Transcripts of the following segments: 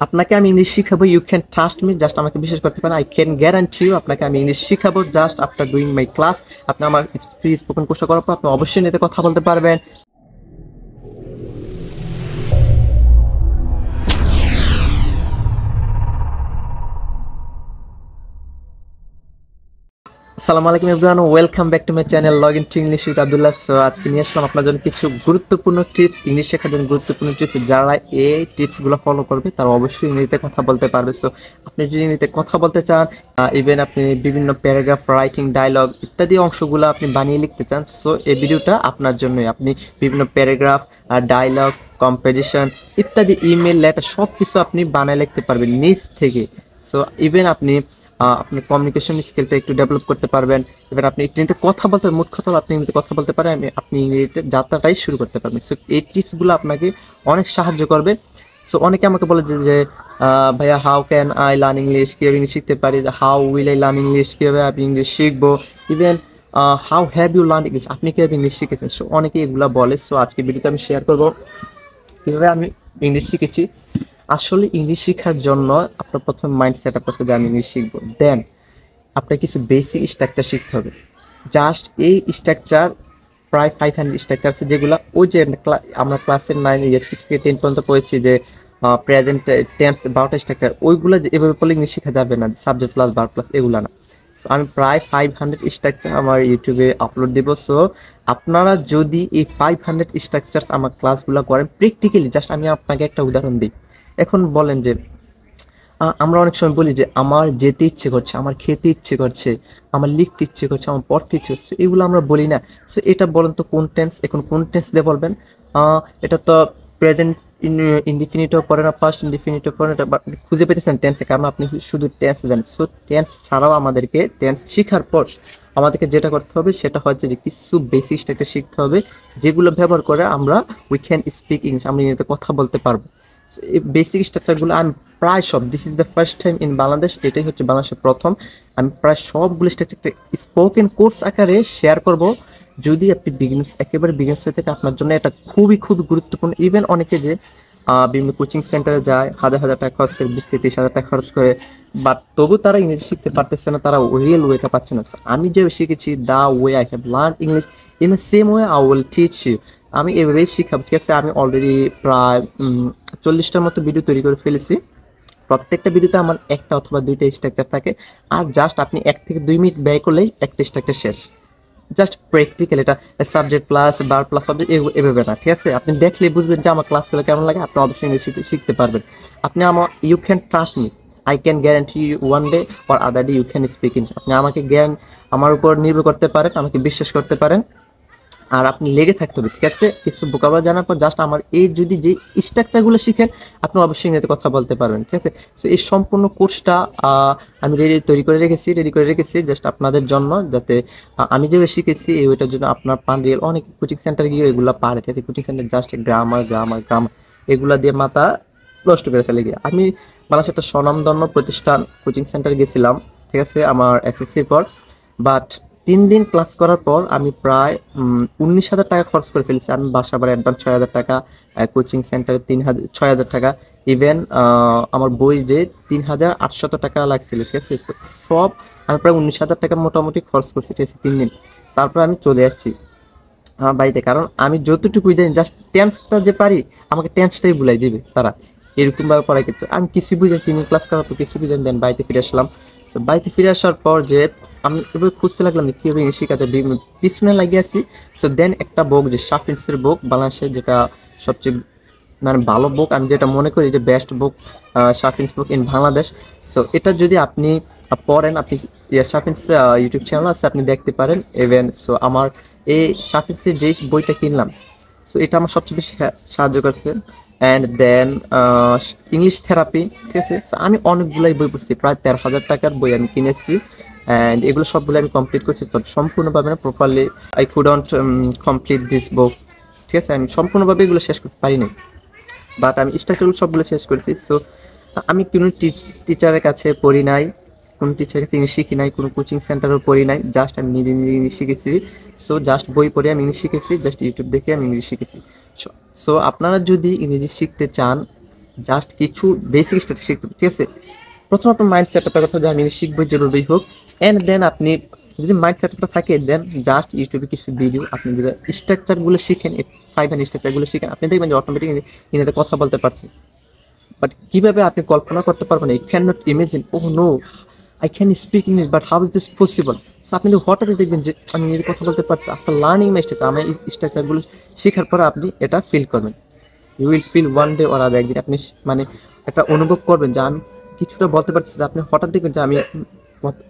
আপনাকে আমি ইংলিশ শিখাবো, you can trust me, just আমাকে বিশ্বাস করতে পারেন। আই ক্যান গ্যারান্টি ইউ আপনাকে আমি ইংলিশ শিখাবো just after doing my class. আপনি আমার ফ্রি স্পোকেন কোর্সটা করার পর আপনি অবশ্যই এতে কথা বলতে পারবেন। আসসালামু আলাইকুম everyone, welcome back to my channel log in to English with Abdullah. So আজকে নিয়ে আসলাম আপনার জন্য কিছু গুরুত্বপূর্ণ টিপস, ইংলিশ শেখার জন্য গুরুত্বপূর্ণ টিপস। যারা এই টিপসগুলো ফলো করবে তারা অবশ্যই ইংরেজিতে কথা বলতে পারবে। সো আপনি যদি ইংরেজিতে কথা বলতে চান, ইভেন আপনি বিভিন্ন প্যারাগ্রাফ রাইটিং, ডায়লগ ইত্যাদি অংশগুলো আপনি বানিয়ে লিখতে চান, সো এই ভিডিওটা আপনার জন্যই। আপনি বিভিন্ন প্যারাগ্রাফ, ডায়লগ, কম্পোজিশন ইত্যাদি, ইমেল, লেটার সব কিছু আপনি বানায় লিখতে পারবেন নিজ থেকে। সো ইভেন আপনি আপনি কমিউনিকেশন স্কিলটা একটু ডেভেলপ করতে পারবেন। এবার আপনি ইংরেজিতে কথা বলতে, মোট কথা আপনি ইংরেজিতে কথা বলতে পারেন, আপনি ইংরেজিতে যাত্রাটাই শুরু করতে পারবেন। সো এই টিপসগুলো আপনাকে অনেক সাহায্য করবে। সো অনেকে আমাকে বলে যে ভাইয়া how can I learn English, কীভাবে ইংলিশ শিখতে পারি, how will I learn English, কীভাবে আমি ইংলিশ শিখবো, even how have you learn English, আপনি কীভাবে ইংলিশ শিখেছেন। সো অনেকে এগুলো বলে। সো আজকে ভিডিওতে আমি শেয়ার করবো কীভাবে আমি ইংলিশ শিখেছি। আসলে ইংলিশ শেখার জন্য আপনার প্রথম মাইন্ড সেট আপ করতে হবে আমি ইংলিশ শিখবো, দেন আপনার কিছু বেসিক স্ট্রাকচার শিখতে হবে। জাস্ট এই স্ট্রাকচার প্রায় 500 স্ট্রাকচার আছে, যেগুলো ওই যে আমরা ক্লাসের 6 থেকে 10 পর্যন্ত পড়েছি যে প্রেজেন্ট টেন্স 12টা স্ট্রাকচার, ওইগুলো এভাবে পড়লে ইংলিশ শেখা যাবে না, সাবজেক্ট প্লাস ভার্ব প্লাস এগুলো না। সো আমি প্রায় 500 স্ট্রাকচার আমার ইউটিউবে আপলোড দেবো। সো আপনারা যদি এই 500 স্ট্রাকচার আমার ক্লাসগুলো করেন প্র্যাকটিক্যালি, জাস্ট আমি আপনাকে একটা উদাহরণ দিই। এখন বলেন যে আমরা অনেক সময় বলি যে আমার যেতে ইচ্ছে করছে, আমার খেতে ইচ্ছে করছে, আমার লিখতে ইচ্ছে করছে, আমার পড়তে ইচ্ছে করছে, এগুলো আমরা বলি না। সো এটা বলেন তো কোন টেন্স? এখন কোন টেন্স দিয়ে বলবেন? এটা তো প্রেজেন্ট ইনডিফিনিটিভ পড়ে না, পাস্ট ইনডিফিনিটিভ পড়ে না, খুঁজে পেতেছেন টেন্সে, কারণ আপনি শুধু টেন্স জানেন। সো টেন্স ছাড়াও আমাদেরকে টেন্স শেখার পর আমাদেরকে যেটা করতে হবে সেটা হচ্ছে যে কিছু বেসিক স্ট্রাকচার শিখতে হবে, যেগুলো ব্যবহার করে আমরা উই ক্যান স্পিক ইংলিশ, আমরা ইংরেজিতে কথা বলতে পারবো। এই বেসিক স্ট্রাকচারগুলো আমি প্রায় সব, this is the first time in Bangladesh, এটাই হচ্ছে বাংলাদেশের প্রথম, আমি প্রায় সবগুলো স্ট্রাকচার স্পোকেন কোর্স আকারে শেয়ার করব। যদি আপনি বিগিনার্স, একেবারে বিগিনার্স থেকে আপনার জন্য এটা খুবই খুবই গুরুত্বপূর্ণ। ইভেন অনেকে যে বিভিন্ন কোচিং সেন্টারে যায়, হাজার হাজার টাকা খরচ করে, 20 থেকে 30 হাজার টাকা খরচ করে, বাট তবু তারা ইংরেজি শিখতে পারতেছে না, তারা রিয়েল ওয়েটা পাচ্ছে না। আমি যে শিখেছি, the way I have learn English, in the same way I will teach you, আমি এভাবেই শিখাবো। ঠিক আছে, আমি অলরেডি প্রায় 40টার মতো ভিডিও তৈরি করে ফেলেছি। প্রত্যেকটা ভিডিওতে আমার একটা অথবা দুইটা স্ট্রাকচার থাকে, আর জাস্ট আপনি 1 থেকে 2 মিনিট ব্যয় করলেই একটা স্ট্রাকচার শেষ। জাস্ট প্র্যাকটিক্যাল, এটা subject plus verb plus subject এভাবে না। ঠিক আছে, আপনি দেখলে বুঝবেন যে আমার ক্লাসগুলো কেমন লাগে, আপনি অবশ্যই ইংলিশ শিখতে পারবেন। আপনি আমার, you can trust me, I can guarantee you one day or other day you can speak English. আপনি আমাকে আমার উপর নির্ভর করতে পারেন, আমাকে বিশ্বাস করতে পারেন, আর আপনি লেগে থাকতে হবে। ঠিক আছে, কিছু ভোকাবুলারি জানার পর জাস্ট আমার এই যদি যে স্ট্রাকচারগুলো শিখেন, আপনি অবশ্যই ইংরেজিতে কথা বলতে পারবেন। ঠিক আছে, সো এই সম্পূর্ণ কোর্সটা আমি রেডি করে রেখেছি জাস্ট আপনাদের জন্য, যাতে আমি যেভাবে শিখেছি এই ওইটার জন্য আপনার পান রিয়েল। অনেক কোচিং সেন্টার গিয়ে এগুলো পারে, ঠিক আছে, coaching centre just grammar grammar grammar এগুলা দিয়ে মাথা নষ্ট করে ফেলে গিয়ে। আমি বাংলাদেশের একটা স্বনামধন্য প্রতিষ্ঠান কোচিং সেন্টারে গেছিলাম, ঠিক আছে, আমার এসএসসির পর। বাট 3 দিন ক্লাস করার পর আমি প্রায় 19,000 টাকা খরচ করে ফেলেছি। আমি বাসা ভাড়া অ্যাডভান্স 6,000 টাকা, কোচিং সেন্টারে 6,000 টাকা, ইভেন আমার বই যে 3,800 টাকা লাগছিল। ঠিক আছে, সব আমি প্রায় 19,000 টাকা মোটামুটি খরচ করছি, ঠিক আছে, 3 দিন। তারপর আমি চলে আসছি আমার বাড়িতে, কারণ আমি যতটুকু জানি জাস্ট টেন্সটা যে পারি, আমাকে টেন্সটাই ভুলাই দিবে তারা, এরকম ভাবে পড়াই। কিন্তু আমি কিছু বুঝি, 3 দিন ক্লাস করার পর কিছু বুঝেন, দেন বাড়িতে ফিরে আসলাম। তো বাড়িতে ফিরে আসার পর যে আমি এভাবে খুঁজতে লাগলাম যে কীভাবে ইংলিশ শেখাতে, পিছনে লাগিয়ে আছি। সো দেন একটা বুক, যে শাফিন্সের বুক, বাংলাদেশের যেটা সবচেয়ে মানে ভালো বুক, আমি যেটা মনে করি যে best book, Shafin's book in Bangladesh. So এটা যদি আপনি পড়েন, আপনি শাফিন্স ইউটিউব চ্যানেল আছে, আপনি দেখতে পারেন ইভেন। সো আমার এই শাফিন্সের যে বইটা কিনলাম, সো এটা আমার সবচেয়ে বেশি সাহায্য করছে। অ্যান্ড দেন ইংলিশ থেরাপি, ঠিক আছে, সো আমি অনেকগুলাই বই পড়ছি, প্রায় 13,000 টাকার বই আমি কিনেছি, অ্যান্ড এগুলো সবগুলো আমি কমপ্লিট করছি, তবে সম্পূর্ণভাবে না, properly I couldn't complete this book. ঠিক আছে, আমি সম্পূর্ণভাবে এগুলো শেষ করতে পারিনি, বাট আমি স্ট্রাকচারগুলো সবগুলো শেষ করেছি। সো আমি কোনো টিচারের কাছে পড়ি নাই, কোনো টিচারের কাছে ইংলিশ শিখি নাই, কোনো কোচিং সেন্টারও পড়ি নাই, জাস্ট আমি নিজে নিজে ইংলিশ শিখেছি। সো জাস্ট বই পড়ে আমি ইংলিশ শিখেছি, জাস্ট ইউটিউব দেখে আমি ইংলিশ শিখেছি। সো আপনারা যদি ইংরেজি শিখতে চান, জাস্ট কিছু বেসিক স্ট্র্যাটেজি শিখতে হবে, ঠিক আছে। প্রথম আপনার মাইন্ড সেটআপের কথা যে আমি শিখবো যেভাবেই হোক, অ্যান্ড দেন আপনি যদি মাইন্ড সেটআপটা থাকে দেন জাস্ট ইউটিউবে কিছু ভিডিও আপনি যদি স্ট্রাকচারগুলো শিখেন, 5 স্ট্রাকচারগুলো শিখেন, আপনি দেখবেন যে অটোমেটিক ইংরেজিতে কথা বলতে পারছেন। বাট কিভাবে আপনি কল্পনা করতে পারবেন, you can not imagine, oh no I can speak English but how is this possible. So আপনি হঠাৎ দেখবেন যে আমি ইংরেজি কথা বলতে পারছি। আফটার লার্নিং মাই স্ট্রাকচার, আমার এই স্ট্রাকচারগুলো শেখার পরে আপনি এটা ফিল করবেন, you will feel one day or other, একদিন আপনি মানে একটা অনুভব করবেন যে আমি কিছুটা বলতে পারছি, যে আপনি হঠাৎ দেখবেন যে আমি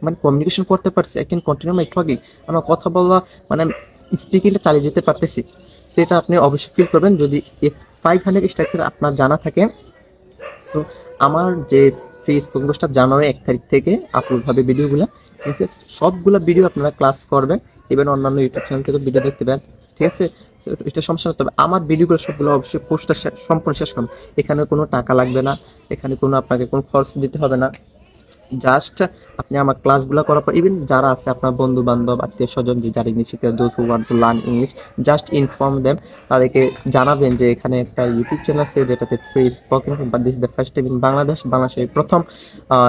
মানে কমিউনিকেশন করতে পারছি, I can continue my talking, আমার কথা বলা মানে স্পিকিংটা চালিয়ে যেতে পারতেছি। সেটা আপনি অবশ্যই ফিল করবেন যদি এই 500 স্ট্রাকচার আপনার জানা থাকে। সো আমার যে ফেসবুক পোস্টটা জানুয়ারি 1 তারিখ থেকে আপলোড হবে ভিডিওগুলো, ঠিক আছে। সবগুলো ভিডিও আপনারা ক্লাস করবেন, ইভেন অন্যান্য ইউটিউব চ্যানেল থেকে ভিডিও দেখতে পাবেন, ঠিক আছে। এটা সমস্যা না, তবে আমার ভিডিওগুলো সবগুলো অবশ্যই পোস্টটা সম্পূর্ণ শেষ করবেন। এখানে কোনো টাকা লাগবে না, এখানে কোনো আপনাকে কোনো খরচ দিতে হবে না। জাস্ট আপনি আমার ক্লাসগুলো করার পর ইভেন যারা আছে আপনার বন্ধু বান্ধব আত্মীয় স্বজন যে যারা ইংলিশ শিখতে those who want to learn English, just inform them, তাদেরকে জানাবেন যে এখানে একটা ইউটিউব চ্যানেল আছে যেটাতে free spoken, but this is the first time in বাংলাদেশের প্রথম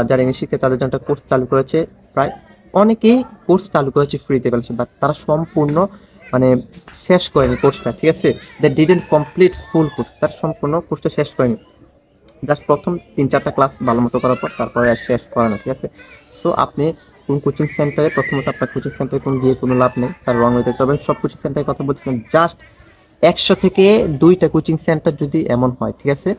যারা ইংলিশ শিখতে তাদের জন্য একটা কোর্স চালু করেছে। প্রায় অনেকেই কোর্স চালু করেছে ফ্রিতে বলেছে, বাট তারা সম্পূর্ণ মানে শেষ করেনি কোর্সটা, ঠিক আছে। The didn't complete full course, তার সম্পূর্ণ কোর্সটা শেষ করেনি, জাস্ট প্রথম 3-4টা ক্লাস ভালো মতো করার পর তারপরে আর শেষ করানো, ঠিক আছে। সো আপনি কোন কোচিং সেন্টারে, প্রথমত আপনার কোচিং সেন্টারে কোন গিয়ে কোনো লাভ নেই, তার রং হইতে তবে সব কোচিং সেন্টারের কথা বলছিলাম, জাস্ট 100 থেকে 2টা কোচিং সেন্টার যদি এমন হয়, ঠিক আছে।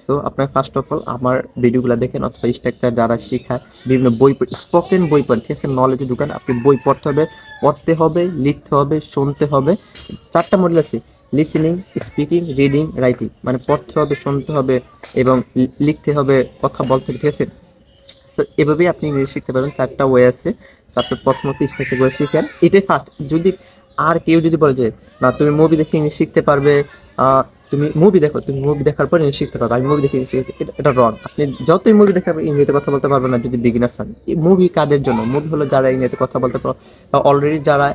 সো আপনার ফার্স্ট অফ অল আমার ভিডিওগুলো দেখেন, অথবা স্ট্রাকচার যারা শেখায় বিভিন্ন বই স্পোকেন বই পড়েন, ঠিক আছে। নলেজের দোকান, আপনি বই পড়তে হবে, লিখতে হবে, শুনতে হবে। 4টা মডেল আছে, লিসেনিং, স্পিকিং, রিডিং, রাইটিং, মানে পড়তে হবে, শুনতে হবে এবং লিখতে হবে, কথা বলতে হবে, ঠিক আছে। সো এভাবেই আপনি ইংলিশ শিখতে পারবেন। 4টা ওয়ে আছে। তো আপনি প্রথমত স্ট্রাকচার করে শিখেন, এটাই ফার্স্ট। যদি আর কেউ যদি বলে যে না তুমি মুভি দেখে ইংলিশ শিখতে পারবে, তুমি মুভি দেখো, তুমি মুভি দেখার পর ইংলিশ শিখতে পারবে, আমি মুভি দেখে ইংলিশ শিখেছি, এটা রং। আপনি যতই মুভি দেখাবে ইংরেজিতে কথা বলতে পারবেন না যদি বিগিনার্স হন। এই মুভি কাদের জন্য? মুভি হলো যারা ইংরেজিতে কথা বলতে পারে অলরেডি, যারা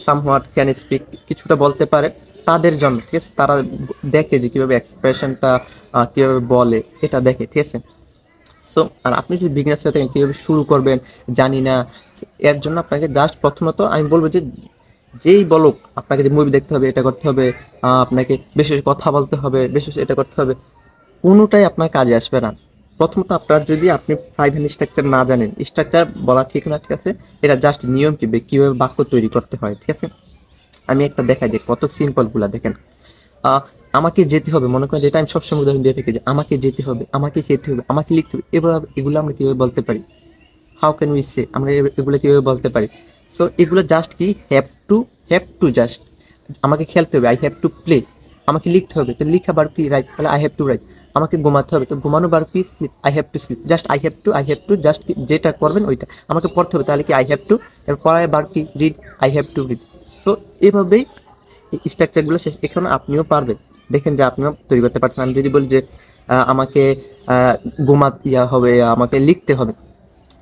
সামহাট ক্যান স্পিক, কিছুটা বলতে পারে, তাদের জন্য, ঠিক আছে। তারা দেখে যে কীভাবে এক্সপ্রেশনটা কীভাবে বলে, এটা দেখে, ঠিক আছে। সো আর আপনি যদি বিগিনার্স হয়ে থাকেন, কীভাবে শুরু করবেন জানি না, এর জন্য আপনাকে জাস্ট প্রথমত আমি বলবো যে যেই বলুক আপনাকে যে মুভি দেখতে হবে, এটা করতে হবে, আপনাকে বেশি কথা বলতে হবে, বেশি এটা করতে হবে, কোনোটাই আপনার কাজে আসবে না। প্রথমত আপনার যদি আপনি 5 স্ট্রাকচার না জানেন, স্ট্রাকচার বলা ঠিক না, ঠিক আছে। এটা জাস্ট নিয়ম কীভাবে বাক্য তৈরি করতে হয়, ঠিক আছে। আমি একটা দেখাই যে কত সিম্পলগুলা দেখেন। আমাকে যেতে হবে, মনে করেন যেটা আমি সবসময় উদাহরণ দিয়ে থাকি যে আমাকে যেতে হবে, আমাকে খেতে হবে, আমাকে লিখতে হবে, এগুলো আমরা কীভাবে বলতে পারি? হাউ ক্যান উই সে, আমরা এগুলো কীভাবে বলতে পারি? সো এগুলো জাস্ট কি হ্যাভ টু জাস্ট আমাকে খেলতে হবে, আই হ্যাভ টু প্লে। আমাকে লিখতে হবে, তো লিখা বার কি রাইট, তাহলে আই হ্যাভ টু রাইট। আমাকে ঘুমাতে হবে, তো ঘুমানো বার কি sleep, I have to sleep. Just I have to just যেটা করবেন ওইটা। আমাকে পড়তে হবে, তাহলে কি আই হ্যাভ টু, এর পড়ায় বার কি read, I have to read. So এভাবেই স্ট্রাকচারগুলো শেষ, এখানে আপনিও পারবেন, দেখেন যে আপনিও তৈরি করতে পারছেন। আমি যদি বলি যে আমাকে হবে, আমাকে লিখতে হবে,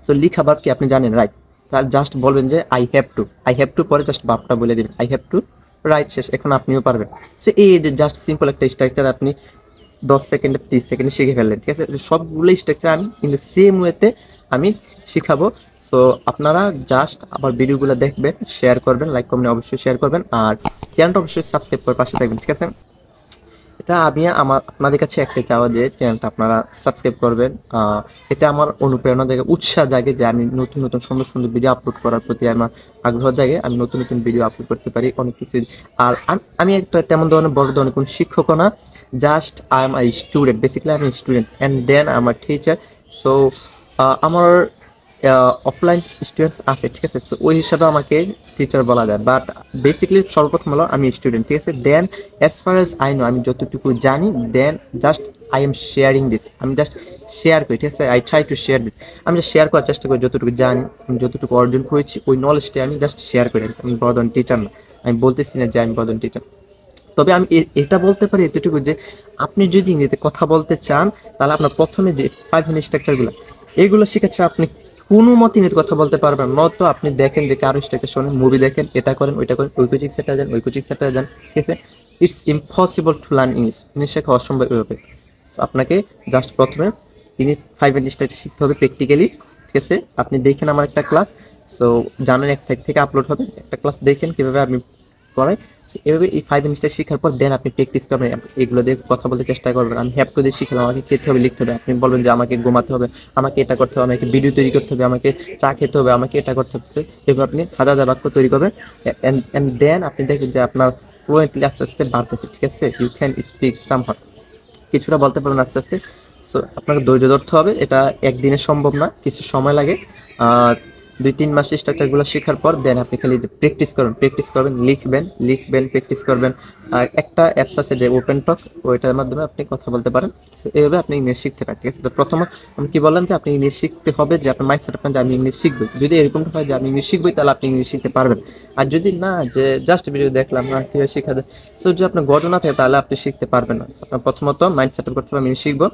সো লিখাবার কি আপনি জানেন, রাইট। তার জাস্ট বলবেন যে আই হ্যাভ টু পরে জাস্ট ভাবটা বলে দেবেন, আই হ্যাভ টু রাইট, শেষ। এখন আপনিও পারবেন। সো এই যে জাস্ট সিম্পল একটা স্ট্রাকচার আপনি 10 সেকেন্ডে 30 সেকেন্ডে শিখে ফেললেন, ঠিক আছে। সবগুলো স্ট্রাকচার আমি কিন্তু সেম ওয়েতে আমি শিখাবো। সো আপনারা জাস্ট আবার ভিডিওগুলো দেখবেন, শেয়ার করবেন, লাইক কমেন্ট অবশ্যই শেয়ার করবেন, আর চ্যানেলটা অবশ্যই সাবস্ক্রাইব করে পাশে থাকবেন, ঠিক আছে। এটা আমি আপনাদের কাছে একটাই চাওয়া যে চ্যানেলটা আপনারা সাবস্ক্রাইব করবেন। এটা আমার অনুপ্রেরণা জায়গায়, উৎসাহ জাগে যে আমি নতুন নতুন সুন্দর সুন্দর ভিডিও আপলোড করার প্রতি আমার আগ্রহ জাগে, আমি নতুন নতুন ভিডিও আপলোড করতে পারি অনেক কিছু। আর আমি একটা তেমন ধরনের বড় ধরনের কোনো শিক্ষকও না, just I am I student, basically আমি student and then I am a teacher. So আমার অফলাইন স্টুডেন্টস আছে, ঠিক আছে। সো ওই হিসাবে আমাকে টিচার বলা যায়, বাট বেসিক্যালি সর্বপ্রথম হলো আমি স্টুডেন্ট, ঠিক আছে। Then as far as I know, আমি যতটুকু জানি, then just I am sharing this, আমি জাস্ট শেয়ার করি, ঠিক আছে। I try to share this, আমি জাস্ট শেয়ার করার চেষ্টা করি, যতটুকু জানি, আমি যতটুকু অর্জন করেছি ওই নলেজটা আমি জাস্ট শেয়ার করি। আমি বড় ধরনের টিচার না, আমি বলতেছি না যে আমি বড় ধরনের টিচার, তবে আমি এটা বলতে পারি এতটুকু যে আপনি যদি ইংরেজিতে কথা বলতে চান, তাহলে আপনার প্রথমে যে 5 স্ট্রাকচারগুলো এগুলো শিখেছে, আপনি কোনো মতে ইংরেজি কথা বলতে পারবেন। নয়তো আপনি দেখেন যে কারো স্ট্রাকচার শোনেন, মুভি দেখেন, এটা করেন, ওইটা করেন, ওই কোচিং সেন্টারে যান, ওই কোচিং সেন্টারে যান, ঠিক আছে। It's impossible to learn English, English শেখা অসম্ভব এভাবে। আপনাকে জাস্ট প্রথমে ইউনিট 5 এর স্টাডি শিখতে হবে প্র্যাকটিক্যালি, ঠিক আছে? আপনি দেখেন আমার একটা ক্লাস, সো জানেন 1 তারিখ থেকে আপলোড হবে, একটা ক্লাস দেখেন কিভাবে আমি পড়াই। এভাবে এই 5 জিনিসটা শেখার পর দেন আপনি প্র্যাকটিস করবেন, এগুলো দিয়ে কথা বলতে চেষ্টা করবেন। আমি হ্যাভ টু দিয়ে শিখলাম, আমাকে খেতে হবে, লিখতে হবে, আপনি বলবেন যে আমাকে ঘুমাতে হবে, আমাকে এটা করতে হবে, আমাকে ভিডিও তৈরি করতে হবে, আমাকে চা খেতে হবে, আমাকে এটা করতে হবে। এভাবে আপনি হাজার হাজার বাক্য তৈরি করবেন, এন্ড দেন আপনি দেখবেন যে আপনার ফ্লুয়েন্টলি আস্তে আস্তে বাড়তেছে, ঠিক আছে? ইউ ক্যান স্পিক সামহাউ, কিছুটা বলতে পারবেন আস্তে আস্তে। সো আপনাকে ধৈর্য ধরতে হবে, এটা একদিনে সম্ভব না, কিছু সময় লাগে। 2-3 মাস স্ট্রাকচারগুলো শেখার পর দেন আপনি খালি প্র্যাকটিস করবেন, প্র্যাকটিস করবেন, লিখবেন, প্র্যাকটিস করবেন। আর একটা অ্যাপস আছে যে ওপেন টক, ওইটার মাধ্যমে আপনি কথা বলতে পারেন। এইভাবে আপনি ইংলিশ শিখতে পারেন, ঠিক আছে? তো প্রথমে আমি কি বললাম যে আপনি ইংলিশ শিখতে হবে, যে আপনার মাইন্ডসেট আপনার যে আমি ইংলিশ শিখবো। যদি এরকমটা হয় যে আমি ইংলিশ শিখবই, তাহলে আপনি ইংলিশ শিখতে পারবেন। আর যদি না, যে জাস্ট ভিডিও দেখলাম না কীভাবে শেখা যায়, সো যদি আপনার ঘটনা থাকে তাহলে আপনি শিখতে পারবেন না। আপনার প্রথমত মাইন্ড সেট আপ করতে হবে আমি শিখবো,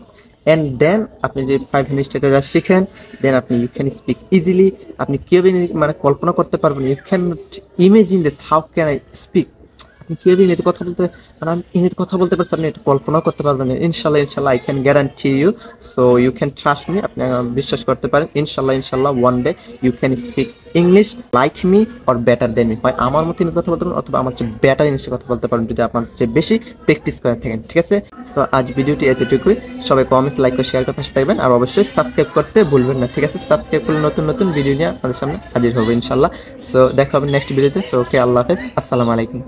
অ্যান্ড দেন আপনি যে 5 মিনিটটা যা শিখেন, দেন আপনি ইউ ক্যান স্পিক ইজিলি। আপনি কীভাবে মানে কল্পনা করতে পারবেন, you can imagine this, how can I speak. আপনি কীভাবে ইংরেজিতে কথা বলতে, মানে আমি ইংরেজিতে কথা বলতে পারছি, আপনি এটা কল্পনাও করতে পারবেন না। ইনশাল্লাহ I can guarantee you, so you can trust me, আপনি বিশ্বাস করতে পারেন। ইনশাল্লাহ one day you can speak English like me or better then me. হয় আমার মতো ইংরেজি কথা বলতে পারেন, অথবা আমার চেয়ে বেটার ইংলিশে কথা বলতে পারেন, যদি আপনার চেয়ে বেশি প্র্যাকটিস করে থাকেন, ঠিক আছে? সো আজ ভিডিওটি এতটুকুই। সবাই কমেন্ট, লাইক ও শেয়ার করে পাশে থাকবেন, আর অবশ্যই সাবস্ক্রাইব করতে ভুলবেন না, ঠিক আছে? সাবস্ক্রাইব করলে নতুন নতুন ভিডিও নিয়ে আপনাদের সামনে হাজির হবো ইনশাল্লাহ। সো দেখা হবে নেক্সট ভিডিওতে। সো ওকে, আল্লাহ হাফেজ, আসসালামু আলাইকুম।